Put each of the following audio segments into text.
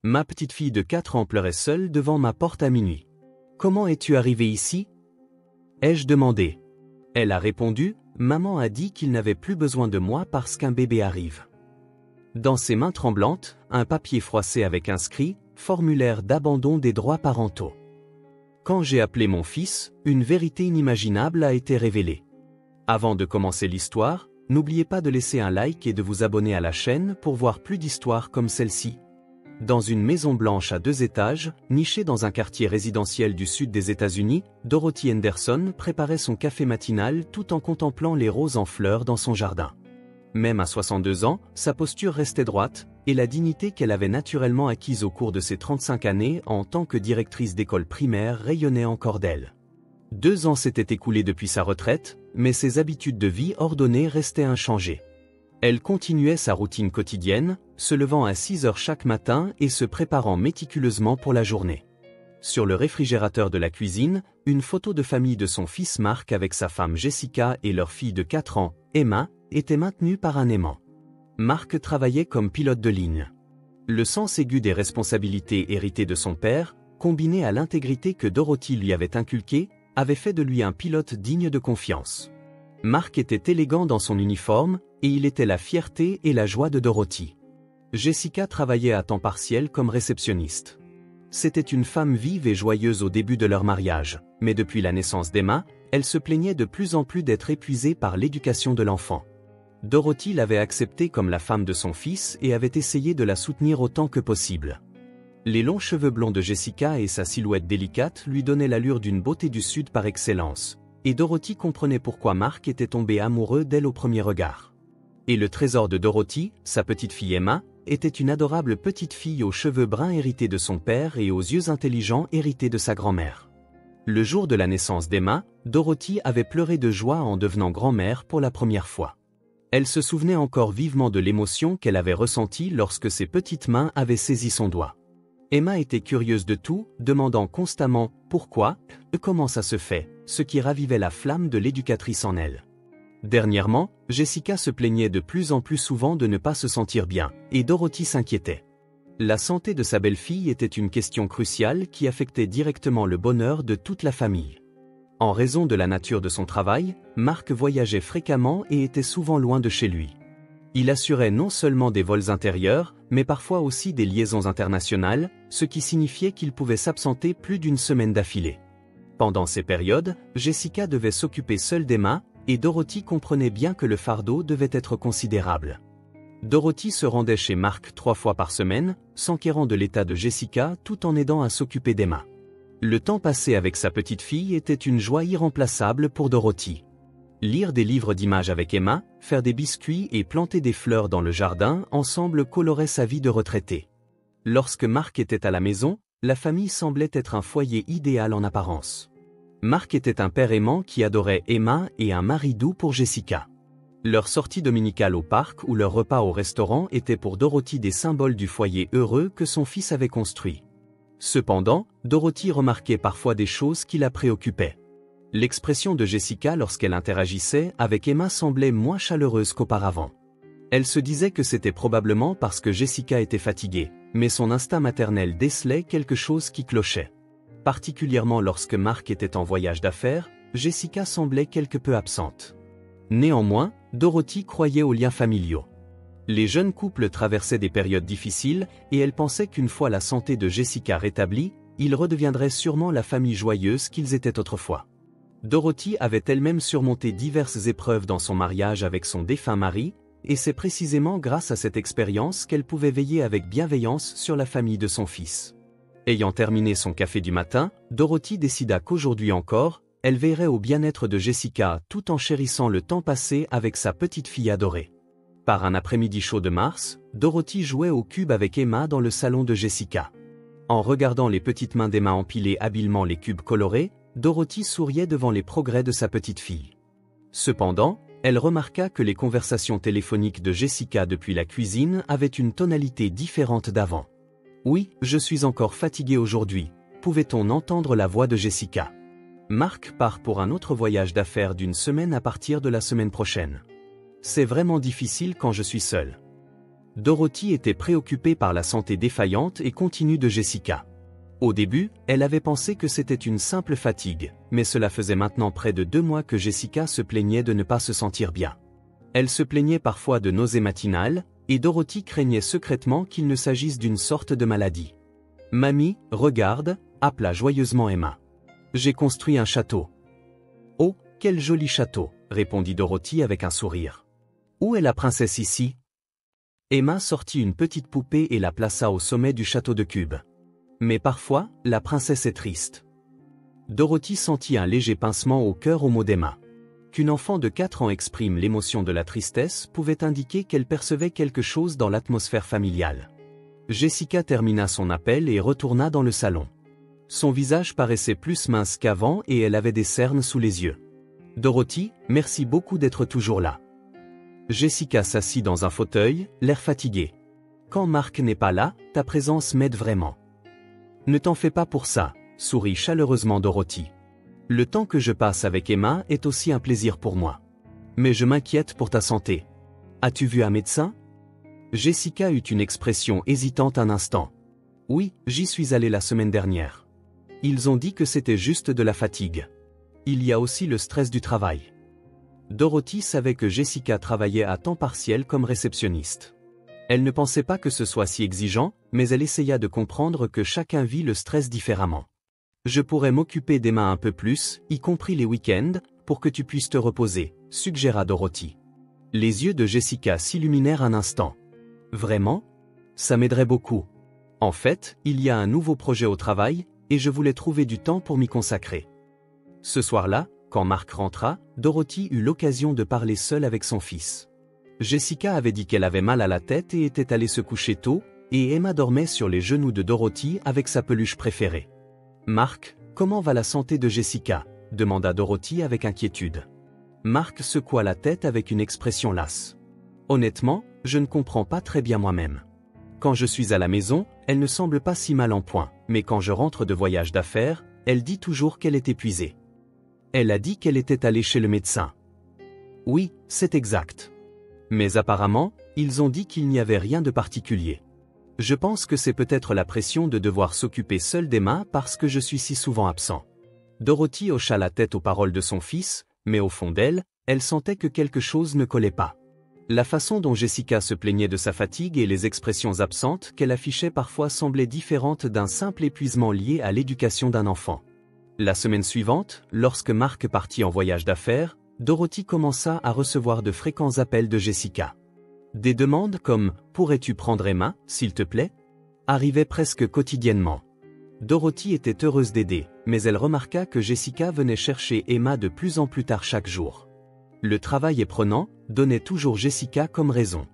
Ma petite fille de 4 ans pleurait seule devant ma porte à minuit. « Comment es-tu arrivée ici ?» ai-je demandé. Elle a répondu, « Maman a dit qu'il n'avait plus besoin de moi parce qu'un bébé arrive. » Dans ses mains tremblantes, un papier froissé avec inscrit « Formulaire d'abandon des droits parentaux ». Quand j'ai appelé mon fils, une vérité inimaginable a été révélée. Avant de commencer l'histoire, n'oubliez pas de laisser un like et de vous abonner à la chaîne pour voir plus d'histoires comme celle-ci. Dans une maison blanche à 2 étages, nichée dans un quartier résidentiel du sud des États-Unis, Dorothy Henderson préparait son café matinal tout en contemplant les roses en fleurs dans son jardin. Même à 62 ans, sa posture restait droite, et la dignité qu'elle avait naturellement acquise au cours de ses 35 années en tant que directrice d'école primaire rayonnait encore d'elle. 2 ans s'étaient écoulés depuis sa retraite, mais ses habitudes de vie ordonnées restaient inchangées. Elle continuait sa routine quotidienne, se levant à 6 heures chaque matin et se préparant méticuleusement pour la journée. Sur le réfrigérateur de la cuisine, une photo de famille de son fils Mark avec sa femme Jessica et leur fille de 4 ans, Emma, était maintenue par un aimant. Mark travaillait comme pilote de ligne. Le sens aigu des responsabilités héritées de son père, combiné à l'intégrité que Dorothy lui avait inculquée, avait fait de lui un pilote digne de confiance. Mark était élégant dans son uniforme, et il était la fierté et la joie de Dorothy. Jessica travaillait à temps partiel comme réceptionniste. C'était une femme vive et joyeuse au début de leur mariage, mais depuis la naissance d'Emma, elle se plaignait de plus en plus d'être épuisée par l'éducation de l'enfant. Dorothy l'avait acceptée comme la femme de son fils et avait essayé de la soutenir autant que possible. Les longs cheveux blonds de Jessica et sa silhouette délicate lui donnaient l'allure d'une beauté du Sud par excellence, et Dorothy comprenait pourquoi Mark était tombé amoureux d'elle au premier regard. Et le trésor de Dorothy, sa petite fille Emma, était une adorable petite fille aux cheveux bruns hérités de son père et aux yeux intelligents hérités de sa grand-mère. Le jour de la naissance d'Emma, Dorothy avait pleuré de joie en devenant grand-mère pour la première fois. Elle se souvenait encore vivement de l'émotion qu'elle avait ressentie lorsque ses petites mains avaient saisi son doigt. Emma était curieuse de tout, demandant constamment « Pourquoi ? Comment ça se fait ?», ce qui ravivait la flamme de l'éducatrice en elle. Dernièrement, Jessica se plaignait de plus en plus souvent de ne pas se sentir bien, et Dorothy s'inquiétait. La santé de sa belle-fille était une question cruciale qui affectait directement le bonheur de toute la famille. En raison de la nature de son travail, Mark voyageait fréquemment et était souvent loin de chez lui. Il assurait non seulement des vols intérieurs, mais parfois aussi des liaisons internationales, ce qui signifiait qu'il pouvait s'absenter plus d'1 semaine d'affilée. Pendant ces périodes, Jessica devait s'occuper seule d'Emma, et Dorothy comprenait bien que le fardeau devait être considérable. Dorothy se rendait chez Mark 3 fois par semaine, s'enquérant de l'état de Jessica tout en aidant à s'occuper d'Emma. Le temps passé avec sa petite fille était une joie irremplaçable pour Dorothy. Lire des livres d'images avec Emma, faire des biscuits et planter des fleurs dans le jardin ensemble colorait sa vie de retraité. Lorsque Mark était à la maison, la famille semblait être un foyer idéal en apparence. Mark était un père aimant qui adorait Emma et un mari doux pour Jessica. Leurs sorties dominicales au parc ou leurs repas au restaurant étaient pour Dorothy des symboles du foyer heureux que son fils avait construit. Cependant, Dorothy remarquait parfois des choses qui la préoccupaient. L'expression de Jessica lorsqu'elle interagissait avec Emma semblait moins chaleureuse qu'auparavant. Elle se disait que c'était probablement parce que Jessica était fatiguée, mais son instinct maternel décelait quelque chose qui clochait. Particulièrement lorsque Mark était en voyage d'affaires, Jessica semblait quelque peu absente. Néanmoins, Dorothy croyait aux liens familiaux. Les jeunes couples traversaient des périodes difficiles et elle pensait qu'une fois la santé de Jessica rétablie, ils redeviendraient sûrement la famille joyeuse qu'ils étaient autrefois. Dorothy avait elle-même surmonté diverses épreuves dans son mariage avec son défunt mari, et c'est précisément grâce à cette expérience qu'elle pouvait veiller avec bienveillance sur la famille de son fils. Ayant terminé son café du matin, Dorothy décida qu'aujourd'hui encore, elle veillerait au bien-être de Jessica tout en chérissant le temps passé avec sa petite fille adorée. Par un après-midi chaud de mars, Dorothy jouait au cube avec Emma dans le salon de Jessica. En regardant les petites mains d'Emma empiler habilement les cubes colorés, Dorothy souriait devant les progrès de sa petite fille. Cependant, elle remarqua que les conversations téléphoniques de Jessica depuis la cuisine avaient une tonalité différente d'avant. « Oui, je suis encore fatiguée aujourd'hui », pouvait-on entendre la voix de Jessica. « Mark part pour un autre voyage d'affaires d'1 semaine à partir de la semaine prochaine. C'est vraiment difficile quand je suis seule. » Dorothy était préoccupée par la santé défaillante et continue de Jessica. Au début, elle avait pensé que c'était une simple fatigue, mais cela faisait maintenant près de 2 mois que Jessica se plaignait de ne pas se sentir bien. Elle se plaignait parfois de nausées matinales, et Dorothy craignait secrètement qu'il ne s'agisse d'une sorte de maladie. « Mamie, regarde » appela joyeusement Emma. « J'ai construit un château. »« Oh, quel joli château » répondit Dorothy avec un sourire. « Où est la princesse ici ?» Emma sortit une petite poupée et la plaça au sommet du château de cubes. Mais parfois, la princesse est triste. Dorothy sentit un léger pincement au cœur au mot d'Emma. Qu'une enfant de 4 ans exprime l'émotion de la tristesse pouvait indiquer qu'elle percevait quelque chose dans l'atmosphère familiale. Jessica termina son appel et retourna dans le salon. Son visage paraissait plus mince qu'avant et elle avait des cernes sous les yeux. « Dorothy, merci beaucoup d'être toujours là. » Jessica s'assit dans un fauteuil, l'air fatigué. « Quand Marc n'est pas là, ta présence m'aide vraiment. »« Ne t'en fais pas pour ça », sourit chaleureusement Dorothy. « Le temps que je passe avec Emma est aussi un plaisir pour moi. Mais je m'inquiète pour ta santé. As-tu vu un médecin ?» Jessica eut une expression hésitante un instant. « Oui, j'y suis allée la semaine dernière. Ils ont dit que c'était juste de la fatigue. Il y a aussi le stress du travail. » Dorothy savait que Jessica travaillait à temps partiel comme réceptionniste. Elle ne pensait pas que ce soit si exigeant, mais elle essaya de comprendre que chacun vit le stress différemment. « Je pourrais m'occuper d'Emma un peu plus, y compris les week-ends, pour que tu puisses te reposer, » suggéra Dorothy. Les yeux de Jessica s'illuminèrent un instant. « Vraiment ? Ça m'aiderait beaucoup. En fait, il y a un nouveau projet au travail, et je voulais trouver du temps pour m'y consacrer. » Ce soir-là, quand Marc rentra, Dorothy eut l'occasion de parler seule avec son fils. Jessica avait dit qu'elle avait mal à la tête et était allée se coucher tôt, et Emma dormait sur les genoux de Dorothy avec sa peluche préférée. « Marc, comment va la santé de Jessica ?» demanda Dorothy avec inquiétude. Marc secoua la tête avec une expression lasse. « Honnêtement, je ne comprends pas très bien moi-même. Quand je suis à la maison, elle ne semble pas si mal en point, mais quand je rentre de voyage d'affaires, elle dit toujours qu'elle est épuisée. Elle a dit qu'elle était allée chez le médecin. » « Oui, c'est exact. Mais apparemment, ils ont dit qu'il n'y avait rien de particulier. Je pense que c'est peut-être la pression de devoir s'occuper seule d'Emma parce que je suis si souvent absent. » Dorothy hocha la tête aux paroles de son fils, mais au fond d'elle, elle sentait que quelque chose ne collait pas. La façon dont Jessica se plaignait de sa fatigue et les expressions absentes qu'elle affichait parfois semblaient différentes d'un simple épuisement lié à l'éducation d'un enfant. La semaine suivante, lorsque Marc partit en voyage d'affaires, Dorothy commença à recevoir de fréquents appels de Jessica. Des demandes comme « Pourrais-tu prendre Emma, s'il te plaît ?» arrivaient presque quotidiennement. Dorothy était heureuse d'aider, mais elle remarqua que Jessica venait chercher Emma de plus en plus tard chaque jour. Le travail est prenant, donnait toujours Jessica comme raison.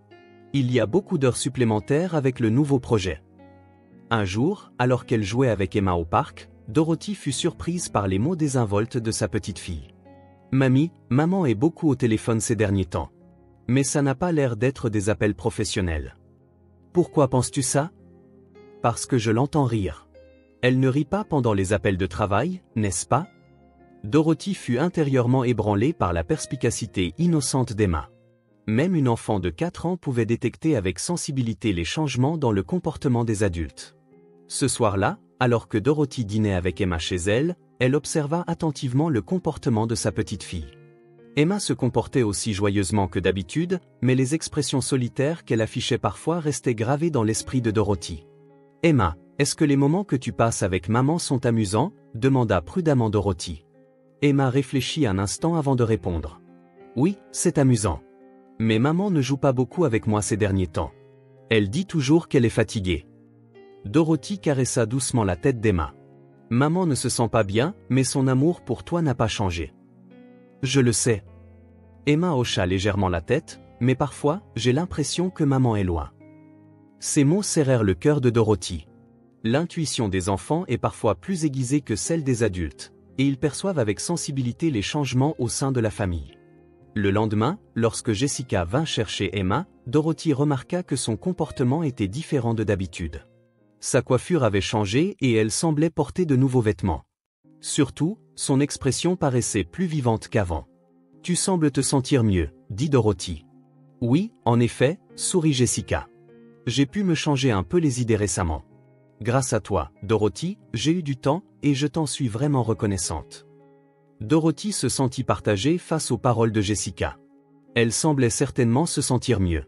Il y a beaucoup d'heures supplémentaires avec le nouveau projet. Un jour, alors qu'elle jouait avec Emma au parc, Dorothy fut surprise par les mots désinvoltes de sa petite fille. « Mamie, maman est beaucoup au téléphone ces derniers temps. Mais ça n'a pas l'air d'être des appels professionnels. »« Pourquoi penses-tu ça ?»« Parce que je l'entends rire. Elle ne rit pas pendant les appels de travail, n'est-ce pas ?» Dorothy fut intérieurement ébranlée par la perspicacité innocente d'Emma. Même une enfant de 4 ans pouvait détecter avec sensibilité les changements dans le comportement des adultes. Ce soir-là, alors que Dorothy dînait avec Emma chez elle, elle observa attentivement le comportement de sa petite fille. Emma se comportait aussi joyeusement que d'habitude, mais les expressions solitaires qu'elle affichait parfois restaient gravées dans l'esprit de Dorothy. « Emma, est-ce que les moments que tu passes avec maman sont amusants ?» demanda prudemment Dorothy. Emma réfléchit un instant avant de répondre. « Oui, c'est amusant. Mais maman ne joue pas beaucoup avec moi ces derniers temps. Elle dit toujours qu'elle est fatiguée. » Dorothy caressa doucement la tête d'Emma. « Maman ne se sent pas bien, mais son amour pour toi n'a pas changé. »« Je le sais. » Emma hocha légèrement la tête, mais parfois, j'ai l'impression que maman est loin. Ces mots serrèrent le cœur de Dorothy. L'intuition des enfants est parfois plus aiguisée que celle des adultes, et ils perçoivent avec sensibilité les changements au sein de la famille. Le lendemain, lorsque Jessica vint chercher Emma, Dorothy remarqua que son comportement était différent de d'habitude. Sa coiffure avait changé et elle semblait porter de nouveaux vêtements. Surtout, son expression paraissait plus vivante qu'avant. « Tu sembles te sentir mieux, » dit Dorothy. « Oui, en effet, » sourit Jessica. J'ai pu me changer un peu les idées récemment. Grâce à toi, Dorothy, j'ai eu du temps et je t'en suis vraiment reconnaissante. Dorothy se sentit partagée face aux paroles de Jessica. Elle semblait certainement se sentir mieux.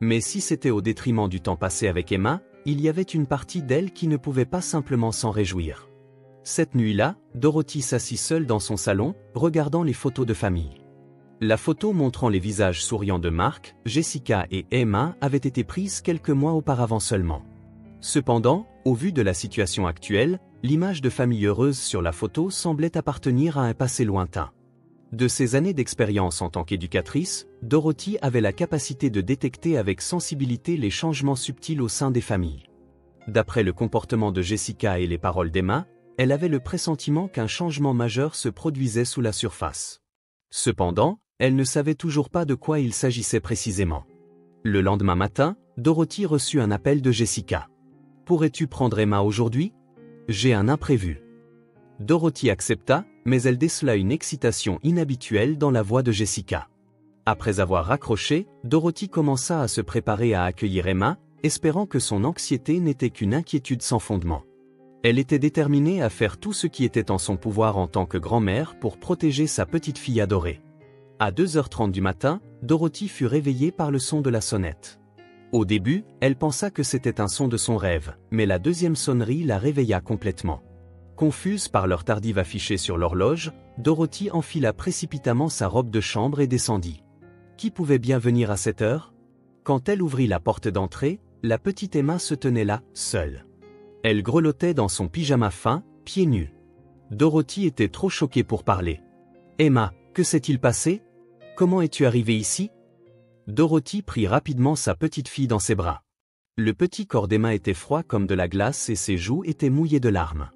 Mais si c'était au détriment du temps passé avec Emma, il y avait une partie d'elle qui ne pouvait pas simplement s'en réjouir. Cette nuit-là, Dorothy s'assit seule dans son salon, regardant les photos de famille. La photo montrant les visages souriants de Mark, Jessica et Emma avait été prise quelques mois auparavant seulement. Cependant, au vu de la situation actuelle, l'image de famille heureuse sur la photo semblait appartenir à un passé lointain. De ses années d'expérience en tant qu'éducatrice, Dorothy avait la capacité de détecter avec sensibilité les changements subtils au sein des familles. D'après le comportement de Jessica et les paroles d'Emma, elle avait le pressentiment qu'un changement majeur se produisait sous la surface. Cependant, elle ne savait toujours pas de quoi il s'agissait précisément. Le lendemain matin, Dorothy reçut un appel de Jessica. « Pourrais-tu prendre Emma aujourd'hui ? J'ai un imprévu. » Dorothy accepta, mais elle décela une excitation inhabituelle dans la voix de Jessica. Après avoir raccroché, Dorothy commença à se préparer à accueillir Emma, espérant que son anxiété n'était qu'une inquiétude sans fondement. Elle était déterminée à faire tout ce qui était en son pouvoir en tant que grand-mère pour protéger sa petite fille adorée. À 2h30 du matin, Dorothy fut réveillée par le son de la sonnette. Au début, elle pensa que c'était un son de son rêve, mais la deuxième sonnerie la réveilla complètement. Confuse par l'heure tardive affichée sur l'horloge, Dorothy enfila précipitamment sa robe de chambre et descendit. Qui pouvait bien venir à cette heure? Quand elle ouvrit la porte d'entrée, la petite Emma se tenait là, seule. Elle grelottait dans son pyjama fin, pieds nus. Dorothy était trop choquée pour parler. « Emma, que s'est-il passé? Comment es-tu arrivée ici ?» Dorothy prit rapidement sa petite fille dans ses bras. Le petit corps d'Emma était froid comme de la glace et ses joues étaient mouillées de larmes.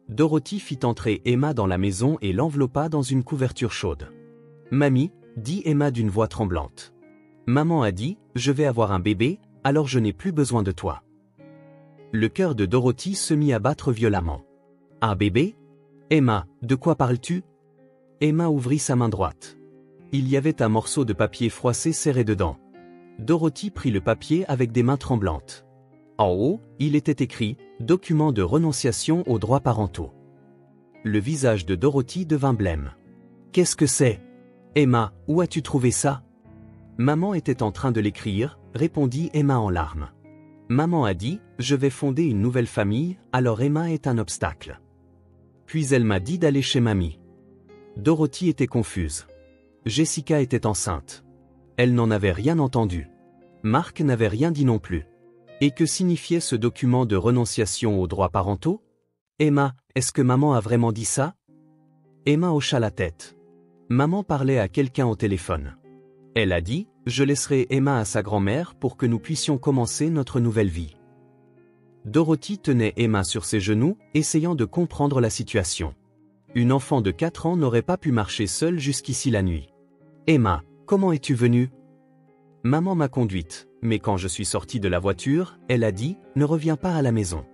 Dorothy fit entrer Emma dans la maison et l'enveloppa dans une couverture chaude. « Mamie, » dit Emma d'une voix tremblante. « Maman a dit, je vais avoir un bébé, alors je n'ai plus besoin de toi. » Le cœur de Dorothy se mit à battre violemment. « Un bébé? Emma, de quoi parles-tu » Emma ouvrit sa main droite. Il y avait un morceau de papier froissé serré dedans. Dorothy prit le papier avec des mains tremblantes. En haut, il était écrit « Document de renonciation aux droits parentaux ». Le visage de Dorothy devint blême. « Qu'est-ce que c'est? Emma, où as-tu trouvé ça ?» Maman était en train de l'écrire, répondit Emma en larmes. Maman a dit « Je vais fonder une nouvelle famille, alors Emma est un obstacle. » Puis elle m'a dit d'aller chez mamie. Dorothy était confuse. Jessica était enceinte. Elle n'en avait rien entendu. Mark n'avait rien dit non plus. Et que signifiait ce document de renonciation aux droits parentaux? Emma, est-ce que maman a vraiment dit ça? Emma hocha la tête. Maman parlait à quelqu'un au téléphone. Elle a dit, je laisserai Emma à sa grand-mère pour que nous puissions commencer notre nouvelle vie. Dorothy tenait Emma sur ses genoux, essayant de comprendre la situation. Une enfant de 4 ans n'aurait pas pu marcher seule jusqu'ici la nuit. Emma, comment es-tu venue? Maman m'a conduite, mais quand je suis sortie de la voiture, elle a dit, ne reviens pas à la maison.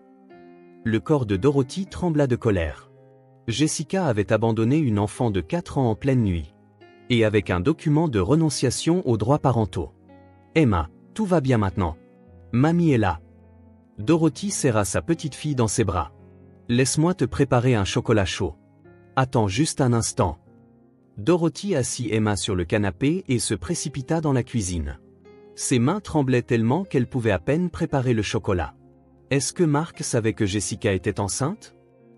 Le corps de Dorothy trembla de colère. Jessica avait abandonné une enfant de 4 ans en pleine nuit. Et avec un document de renonciation aux droits parentaux. Emma, tout va bien maintenant. Mamie est là. Dorothy serra sa petite fille dans ses bras. Laisse-moi te préparer un chocolat chaud. Attends juste un instant. Dorothy assit Emma sur le canapé et se précipita dans la cuisine. Ses mains tremblaient tellement qu'elle pouvait à peine préparer le chocolat. Est-ce que Mark savait que Jessica était enceinte?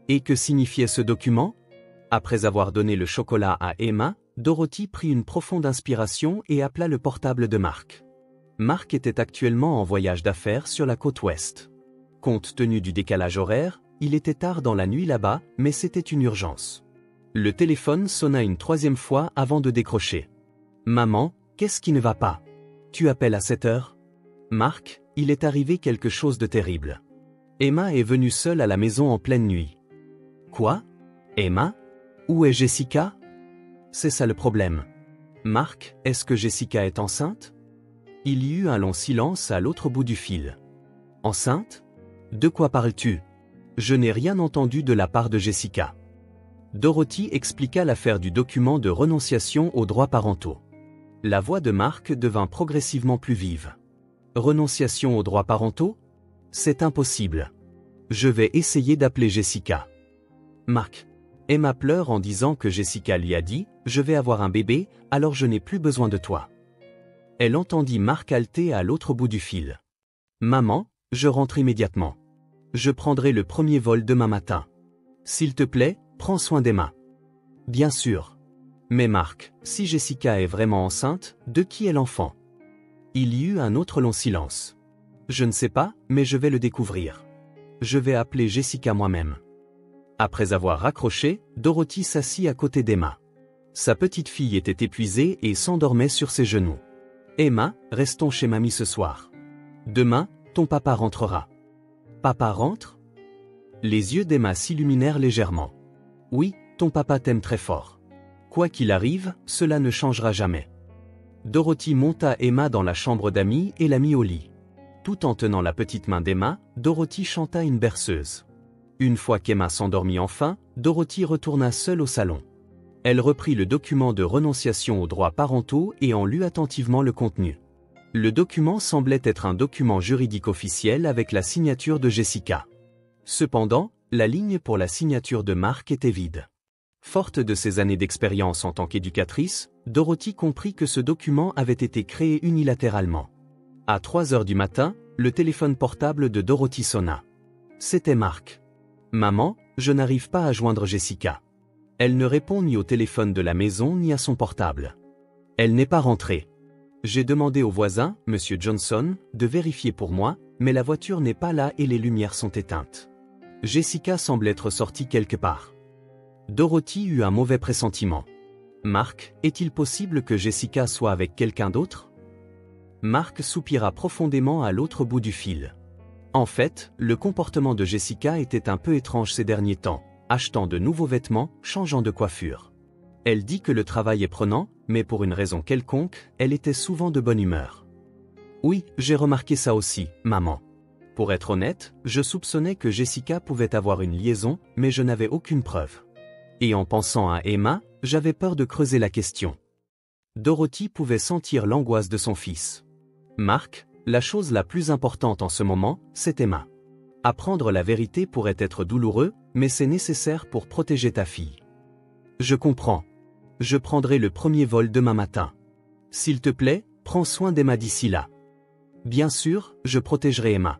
Et que signifiait ce document? Après avoir donné le chocolat à Emma, Dorothy prit une profonde inspiration et appela le portable de Mark. Mark était actuellement en voyage d'affaires sur la côte ouest. Compte tenu du décalage horaire, il était tard dans la nuit là-bas, mais c'était une urgence. Le téléphone sonna une 3e fois avant de décrocher. « Maman, qu'est-ce qui ne va pas? Tu appelles à cette heure? » « Mark, il est arrivé quelque chose de terrible. Emma est venue seule à la maison en pleine nuit. »« Quoi? Emma? Où est Jessica? » C'est ça le problème. Mark, est-ce que Jessica est enceinte? Il y eut un long silence à l'autre bout du fil. Enceinte? De quoi parles-tu? Je n'ai rien entendu de la part de Jessica. Dorothy expliqua l'affaire du document de renonciation aux droits parentaux. La voix de Mark devint progressivement plus vive. Renonciation aux droits parentaux? C'est impossible. Je vais essayer d'appeler Jessica. Mark. Emma pleure en disant que Jessica lui a dit « Je vais avoir un bébé, alors je n'ai plus besoin de toi ». Elle entendit Mark halter à l'autre bout du fil. « Maman, je rentre immédiatement. Je prendrai le premier vol demain matin. S'il te plaît, prends soin d'Emma. » Bien sûr. Mais Mark, si Jessica est vraiment enceinte, de qui est l'enfant? Il y eut un autre long silence. Je ne sais pas, mais je vais le découvrir. Je vais appeler Jessica moi-même. Après avoir raccroché, Dorothy s'assit à côté d'Emma. Sa petite fille était épuisée et s'endormait sur ses genoux. Emma, restons chez mamie ce soir. Demain, ton papa rentrera. Papa rentre? Les yeux d'Emma s'illuminèrent légèrement. Oui, ton papa t'aime très fort. Quoi qu'il arrive, cela ne changera jamais. Dorothy monta Emma dans la chambre d'Amy et la mit au lit. Tout en tenant la petite main d'Emma, Dorothy chanta une berceuse. Une fois qu'Emma s'endormit enfin, Dorothy retourna seule au salon. Elle reprit le document de renonciation aux droits parentaux et en lut attentivement le contenu. Le document semblait être un document juridique officiel avec la signature de Jessica. Cependant, la ligne pour la signature de Mark était vide. Forte de ses années d'expérience en tant qu'éducatrice, Dorothy comprit que ce document avait été créé unilatéralement. À 3 heures du matin, le téléphone portable de Dorothy sonna. C'était Mark. « Maman, je n'arrive pas à joindre Jessica. Elle ne répond ni au téléphone de la maison ni à son portable. Elle n'est pas rentrée. J'ai demandé au voisin, Monsieur Johnson, de vérifier pour moi, mais la voiture n'est pas là et les lumières sont éteintes. Jessica semble être sortie quelque part. » Dorothy eut un mauvais pressentiment. « Mark, est-il possible que Jessica soit avec quelqu'un d'autre ?» Mark soupira profondément à l'autre bout du fil. En fait, le comportement de Jessica était un peu étrange ces derniers temps, achetant de nouveaux vêtements, changeant de coiffure. Elle dit que le travail est prenant, mais pour une raison quelconque, elle était souvent de bonne humeur. Oui, j'ai remarqué ça aussi, maman. Pour être honnête, je soupçonnais que Jessica pouvait avoir une liaison, mais je n'avais aucune preuve. Et en pensant à Emma, j'avais peur de creuser la question. Dorothy pouvait sentir l'angoisse de son fils. Mark, la chose la plus importante en ce moment, c'est Emma. Apprendre la vérité pourrait être douloureux, mais c'est nécessaire pour protéger ta fille. Je comprends. Je prendrai le premier vol demain matin. S'il te plaît, prends soin d'Emma d'ici là. Bien sûr, je protégerai Emma.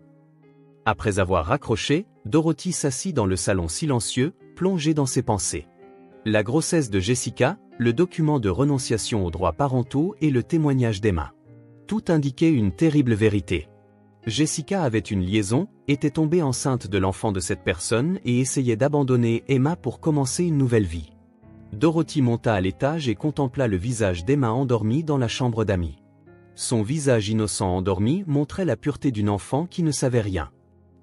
Après avoir raccroché, Dorothy s'assit dans le salon silencieux, plongée dans ses pensées. La grossesse de Jessica, le document de renonciation aux droits parentaux et le témoignage d'Emma. Tout indiquait une terrible vérité. Jessica avait une liaison, était tombée enceinte de l'enfant de cette personne et essayait d'abandonner Emma pour commencer une nouvelle vie. Dorothy monta à l'étage et contempla le visage d'Emma endormie dans la chambre d'Amy. Son visage innocent endormi montrait la pureté d'une enfant qui ne savait rien.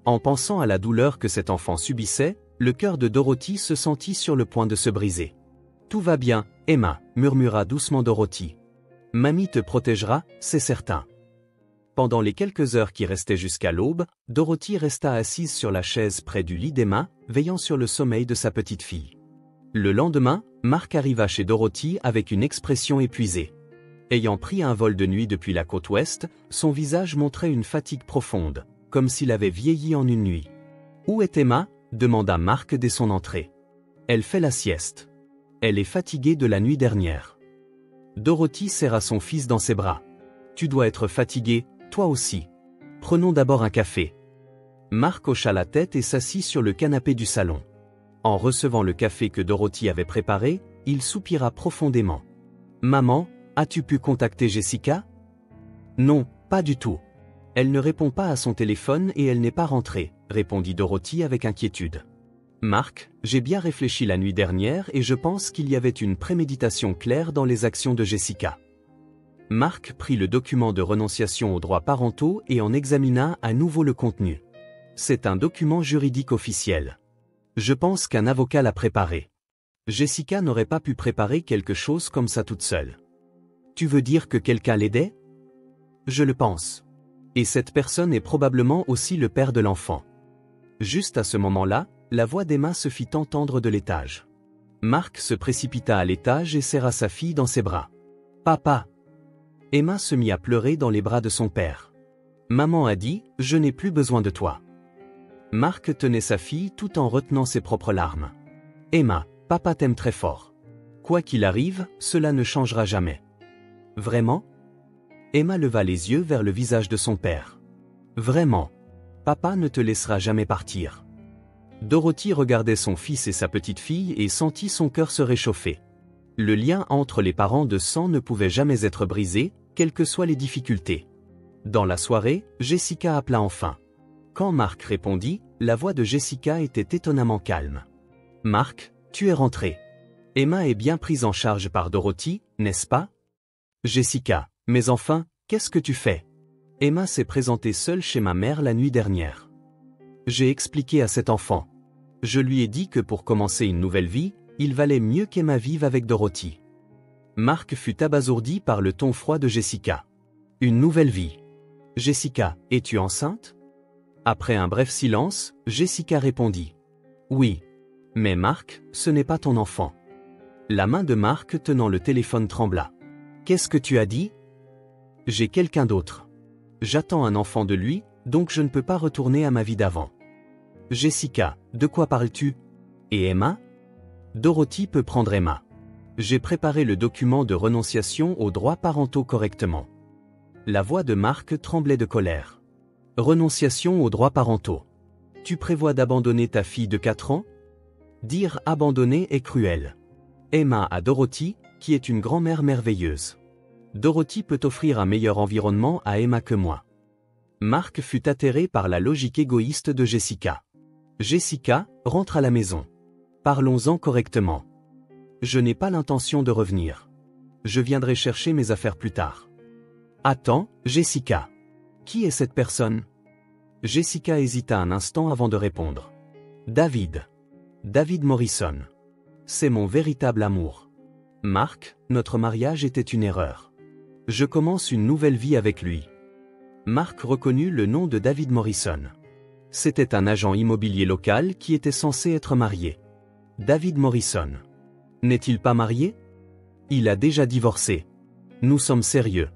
En pensant à la douleur que cet enfant subissait, le cœur de Dorothy se sentit sur le point de se briser. « Tout va bien, Emma, » murmura doucement Dorothy. « Mamie te protégera, c'est certain. » Pendant les quelques heures qui restaient jusqu'à l'aube, Dorothy resta assise sur la chaise près du lit d'Emma, veillant sur le sommeil de sa petite fille. Le lendemain, Mark arriva chez Dorothy avec une expression épuisée. Ayant pris un vol de nuit depuis la côte ouest, son visage montrait une fatigue profonde, comme s'il avait vieilli en une nuit. « Où est Emma ?» demanda Mark dès son entrée. « Elle fait la sieste. Elle est fatiguée de la nuit dernière. » Dorothy serra son fils dans ses bras. « Tu dois être fatigué, toi aussi. Prenons d'abord un café. » Mark hocha la tête et s'assit sur le canapé du salon. En recevant le café que Dorothy avait préparé, il soupira profondément. « Maman, as-tu pu contacter Jessica ?»« Non, pas du tout. Elle ne répond pas à son téléphone et elle n'est pas rentrée, » répondit Dorothy avec inquiétude. « Mark, j'ai bien réfléchi la nuit dernière et je pense qu'il y avait une préméditation claire dans les actions de Jessica. » Mark prit le document de renonciation aux droits parentaux et en examina à nouveau le contenu. C'est un document juridique officiel. Je pense qu'un avocat l'a préparé. Jessica n'aurait pas pu préparer quelque chose comme ça toute seule. Tu veux dire que quelqu'un l'aidait ? Je le pense. Et cette personne est probablement aussi le père de l'enfant. Juste à ce moment-là, la voix d'Emma se fit entendre de l'étage. Mark se précipita à l'étage et serra sa fille dans ses bras. « Papa !» Emma se mit à pleurer dans les bras de son père. « Maman a dit, je n'ai plus besoin de toi. Marc tenait sa fille tout en retenant ses propres larmes. Emma, papa t'aime très fort. Quoi qu'il arrive, cela ne changera jamais. Vraiment? Emma leva les yeux vers le visage de son père. Vraiment. Papa ne te laissera jamais partir. Dorothy regardait son fils et sa petite-fille et sentit son cœur se réchauffer. Le lien entre les parents de sang ne pouvait jamais être brisé, quelles que soient les difficultés. Dans la soirée, Jessica appela enfin. Quand Marc répondit, la voix de Jessica était étonnamment calme. « Marc, tu es rentré. Emma est bien prise en charge par Dorothy, n'est-ce pas? » Jessica, mais enfin, qu'est-ce que tu fais? Emma s'est présentée seule chez ma mère la nuit dernière. J'ai expliqué à cet enfant. Je lui ai dit que pour commencer une nouvelle vie, il valait mieux qu'Emma vive avec Dorothy. Marc fut abasourdi par le ton froid de Jessica. Une nouvelle vie. Jessica, es-tu enceinte? Après un bref silence, Jessica répondit. Oui. Mais Marc, ce n'est pas ton enfant. La main de Marc tenant le téléphone trembla. Qu'est-ce que tu as dit? J'ai quelqu'un d'autre. J'attends un enfant de lui, donc je ne peux pas retourner à ma vie d'avant. Jessica, de quoi parles-tu? Et Emma? Dorothy peut prendre Emma. J'ai préparé le document de renonciation aux droits parentaux correctement. La voix de Marc tremblait de colère. Renonciation aux droits parentaux. Tu prévois d'abandonner ta fille de 4 ans? Dire abandonner est cruel. Emma a Dorothy, qui est une grand-mère merveilleuse. Dorothy peut offrir un meilleur environnement à Emma que moi. Marc fut atterré par la logique égoïste de Jessica. Jessica, rentre à la maison. Parlons-en correctement. Je n'ai pas l'intention de revenir. Je viendrai chercher mes affaires plus tard. Attends, Jessica. Qui est cette personne? Jessica hésita un instant avant de répondre. David. David Morrison. C'est mon véritable amour. Marc, notre mariage était une erreur. Je commence une nouvelle vie avec lui. Marc reconnut le nom de David Morrison. C'était un agent immobilier local qui était censé être marié. David Morrison. N'est-il pas marié? Il a déjà divorcé. Nous sommes sérieux.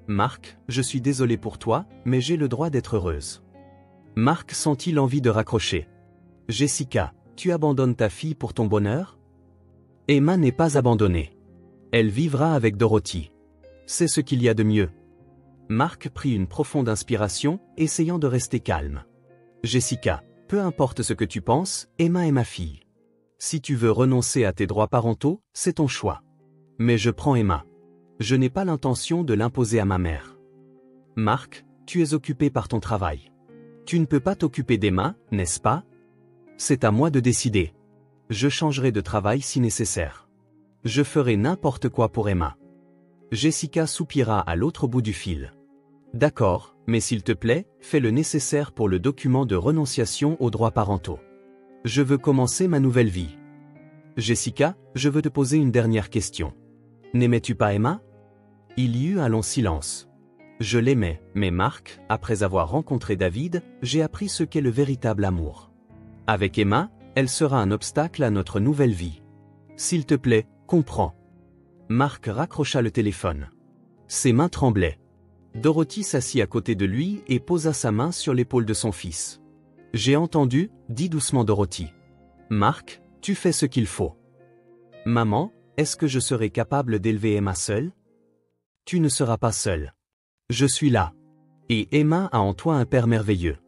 Marc, je suis désolé pour toi, mais j'ai le droit d'être heureuse. Marc sentit l'envie de raccrocher. Jessica, tu abandonnes ta fille pour ton bonheur? Emma n'est pas abandonnée. Elle vivra avec Dorothy. C'est ce qu'il y a de mieux. Marc prit une profonde inspiration, essayant de rester calme. Jessica, peu importe ce que tu penses, Emma est ma fille. Si tu veux renoncer à tes droits parentaux, c'est ton choix. Mais je prends Emma. Je n'ai pas l'intention de l'imposer à ma mère. Marc, tu es occupé par ton travail. Tu ne peux pas t'occuper d'Emma, n'est-ce pas? C'est à moi de décider. Je changerai de travail si nécessaire. Je ferai n'importe quoi pour Emma. Jessica soupira à l'autre bout du fil. D'accord, mais s'il te plaît, fais le nécessaire pour le document de renonciation aux droits parentaux. Je veux commencer ma nouvelle vie. Jessica, je veux te poser une dernière question. N'aimais-tu pas Emma? Il y eut un long silence. Je l'aimais, mais Marc, après avoir rencontré David, j'ai appris ce qu'est le véritable amour. Avec Emma, elle sera un obstacle à notre nouvelle vie. S'il te plaît, comprends. Marc raccrocha le téléphone. Ses mains tremblaient. Dorothy s'assit à côté de lui et posa sa main sur l'épaule de son fils. J'ai entendu, dit doucement Dorothy. Marc, tu fais ce qu'il faut. Maman, est-ce que je serai capable d'élever Emma seule? Tu ne seras pas seule. Je suis là. Et Emma a en toi un père merveilleux.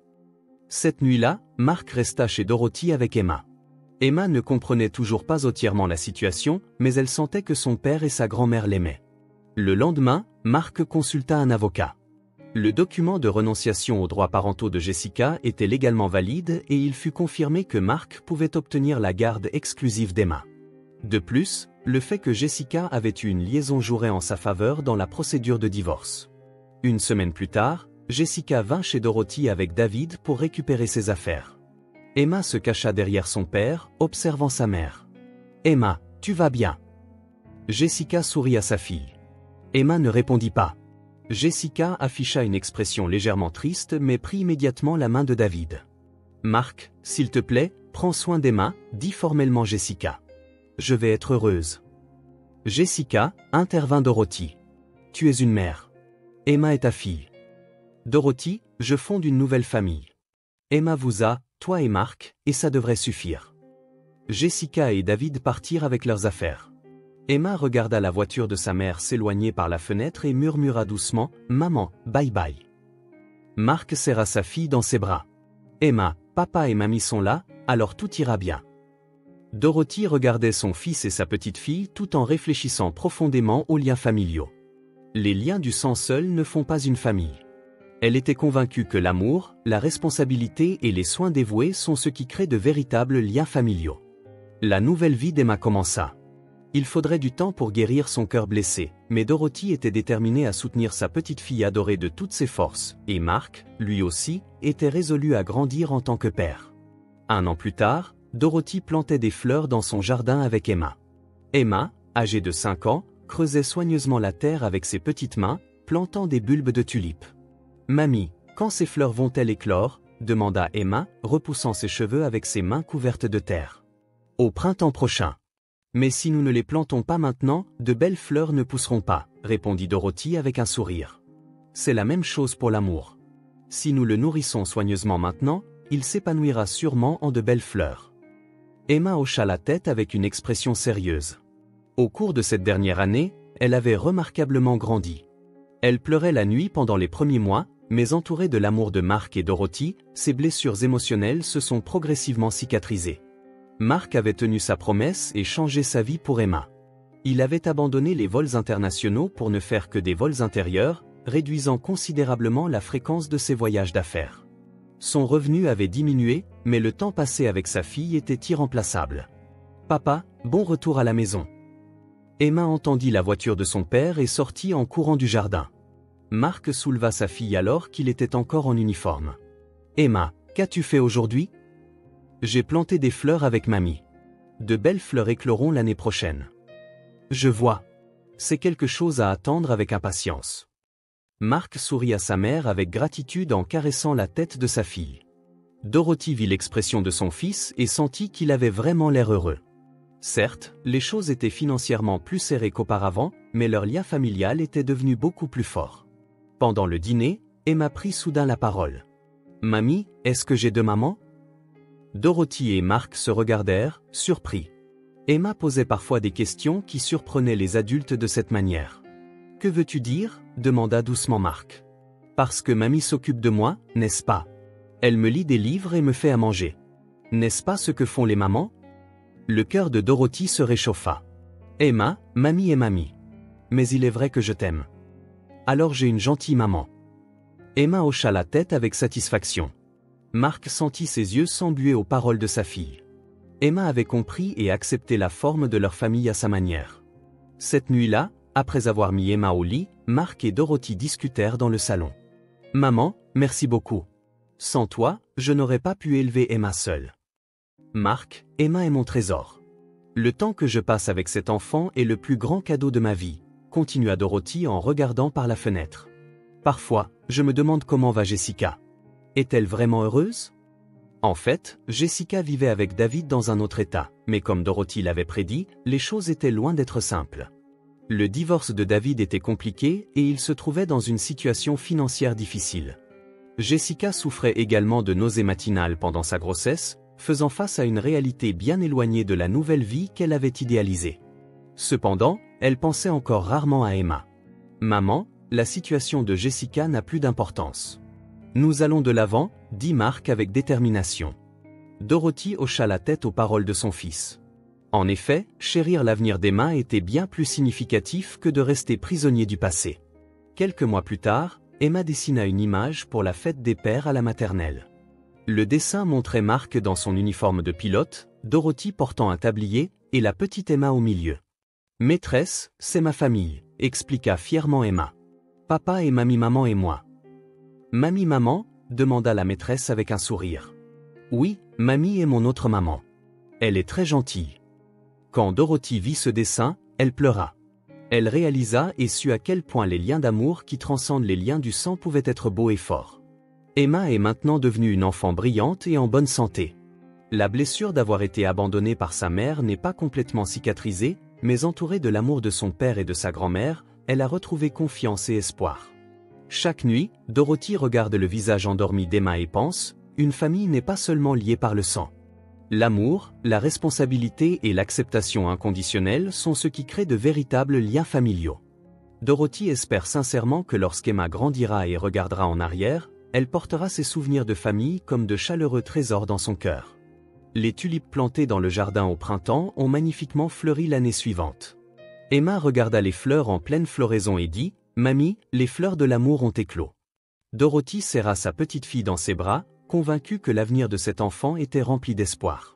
Cette nuit-là, Marc resta chez Dorothy avec Emma. Emma ne comprenait toujours pas entièrement la situation, mais elle sentait que son père et sa grand-mère l'aimaient. Le lendemain, Marc consulta un avocat. Le document de renonciation aux droits parentaux de Jessica était légalement valide et il fut confirmé que Marc pouvait obtenir la garde exclusive d'Emma. De plus, le fait que Jessica avait eu une liaison jouerait en sa faveur dans la procédure de divorce. Une semaine plus tard, Jessica vint chez Dorothy avec David pour récupérer ses affaires. Emma se cacha derrière son père, observant sa mère. « Emma, tu vas bien ?» Jessica sourit à sa fille. Emma ne répondit pas. Jessica afficha une expression légèrement triste mais prit immédiatement la main de David. « Marc, s'il te plaît, prends soin d'Emma, dit formellement Jessica. Je vais être heureuse. » Jessica, intervint Dorothy. « Tu es une mère. Emma est ta fille. » Dorothy, Je fonde une nouvelle famille. Emma vous a, toi et Mark, et ça devrait suffire. Jessica et David partirent avec leurs affaires. Emma regarda la voiture de sa mère s'éloigner par la fenêtre et murmura doucement « Maman, bye bye ». Mark serra sa fille dans ses bras. « Emma, papa et mamie sont là, alors tout ira bien. » Dorothy regardait son fils et sa petite-fille tout en réfléchissant profondément aux liens familiaux. Les liens du sang seuls ne font pas une famille. Elle était convaincue que l'amour, la responsabilité et les soins dévoués sont ce qui crée de véritables liens familiaux. La nouvelle vie d'Emma commença. Il faudrait du temps pour guérir son cœur blessé, mais Dorothy était déterminée à soutenir sa petite-fille adorée de toutes ses forces, et Mark, lui aussi, était résolu à grandir en tant que père. 1 an plus tard, Dorothy plantait des fleurs dans son jardin avec Emma. Emma, âgée de 5 ans, creusait soigneusement la terre avec ses petites mains, plantant des bulbes de tulipes. « Mamie, quand ces fleurs vont-elles éclore » demanda Emma, repoussant ses cheveux avec ses mains couvertes de terre. « Au printemps prochain. » « Mais si nous ne les plantons pas maintenant, de belles fleurs ne pousseront pas, » répondit Dorothy avec un sourire. « C'est la même chose pour l'amour. Si nous le nourrissons soigneusement maintenant, il s'épanouira sûrement en de belles fleurs. » Emma hocha la tête avec une expression sérieuse. Au cours de cette dernière année, elle avait remarquablement grandi. Elle pleurait la nuit pendant les premiers mois, mais entourée de l'amour de Mark et Dorothy, ses blessures émotionnelles se sont progressivement cicatrisées. Mark avait tenu sa promesse et changé sa vie pour Emma. Il avait abandonné les vols internationaux pour ne faire que des vols intérieurs, réduisant considérablement la fréquence de ses voyages d'affaires. Son revenu avait diminué, mais le temps passé avec sa fille était irremplaçable. « Papa, bon retour à la maison. » Emma entendit la voiture de son père et sortit en courant du jardin. Mark souleva sa fille alors qu'il était encore en uniforme. « Emma, qu'as-tu fait aujourd'hui ? » « J'ai planté des fleurs avec mamie. De belles fleurs écloront l'année prochaine. » « Je vois. C'est quelque chose à attendre avec impatience. » Mark sourit à sa mère avec gratitude en caressant la tête de sa fille. Dorothy vit l'expression de son fils et sentit qu'il avait vraiment l'air heureux. Certes, les choses étaient financièrement plus serrées qu'auparavant, mais leur lien familial était devenu beaucoup plus fort. Pendant le dîner, Emma prit soudain la parole. « Mamie, est-ce que j'ai deux mamans ?» Dorothy et Mark se regardèrent, surpris. Emma posait parfois des questions qui surprenaient les adultes de cette manière. « Que veux-tu dire » demanda doucement Mark. « Parce que mamie s'occupe de moi, n'est-ce pas ? Elle me lit des livres et me fait à manger. N'est-ce pas ce que font les mamans ?» Le cœur de Dorothy se réchauffa. « Emma, mamie est mamie. Mais il est vrai que je t'aime. Alors j'ai une gentille maman. » Emma hocha la tête avec satisfaction. Mark sentit ses yeux s'embuer aux paroles de sa fille. Emma avait compris et accepté la forme de leur famille à sa manière. Cette nuit-là, après avoir mis Emma au lit, Mark et Dorothy discutèrent dans le salon. « Maman, merci beaucoup. Sans toi, je n'aurais pas pu élever Emma seule. »« Mark, Emma est mon trésor. Le temps que je passe avec cet enfant est le plus grand cadeau de ma vie, » continua Dorothy en regardant par la fenêtre. « Parfois, je me demande comment va Jessica. Est-elle vraiment heureuse ? » En fait, Jessica vivait avec David dans un autre état, mais comme Dorothy l'avait prédit, les choses étaient loin d'être simples. Le divorce de David était compliqué et il se trouvait dans une situation financière difficile. Jessica souffrait également de nausées matinales pendant sa grossesse, faisant face à une réalité bien éloignée de la nouvelle vie qu'elle avait idéalisée. Cependant, elle pensait encore rarement à Emma. « Maman, la situation de Jessica n'a plus d'importance. Nous allons de l'avant, » dit Mark avec détermination. Dorothy hocha la tête aux paroles de son fils. En effet, chérir l'avenir d'Emma était bien plus significatif que de rester prisonnier du passé. Quelques mois plus tard, Emma dessina une image pour la fête des pères à la maternelle. Le dessin montrait Mark dans son uniforme de pilote, Dorothy portant un tablier, et la petite Emma au milieu. « Maîtresse, c'est ma famille », expliqua fièrement Emma. « Papa et mamie-maman et moi. » « Mamie-maman » demanda la maîtresse avec un sourire. « Oui, mamie est mon autre maman. Elle est très gentille. » Quand Dorothy vit ce dessin, elle pleura. Elle réalisa et sut à quel point les liens d'amour qui transcendent les liens du sang pouvaient être beaux et forts. Emma est maintenant devenue une enfant brillante et en bonne santé. La blessure d'avoir été abandonnée par sa mère n'est pas complètement cicatrisée, mais entourée de l'amour de son père et de sa grand-mère, elle a retrouvé confiance et espoir. Chaque nuit, Dorothy regarde le visage endormi d'Emma et pense, une famille n'est pas seulement liée par le sang. L'amour, la responsabilité et l'acceptation inconditionnelle sont ce qui crée de véritables liens familiaux. Dorothy espère sincèrement que lorsqu'Emma grandira et regardera en arrière, elle portera ses souvenirs de famille comme de chaleureux trésors dans son cœur. Les tulipes plantées dans le jardin au printemps ont magnifiquement fleuri l'année suivante. Emma regarda les fleurs en pleine floraison et dit, « Mamie, les fleurs de l'amour ont éclos. » Dorothy serra sa petite fille dans ses bras, convaincue que l'avenir de cet enfant était rempli d'espoir.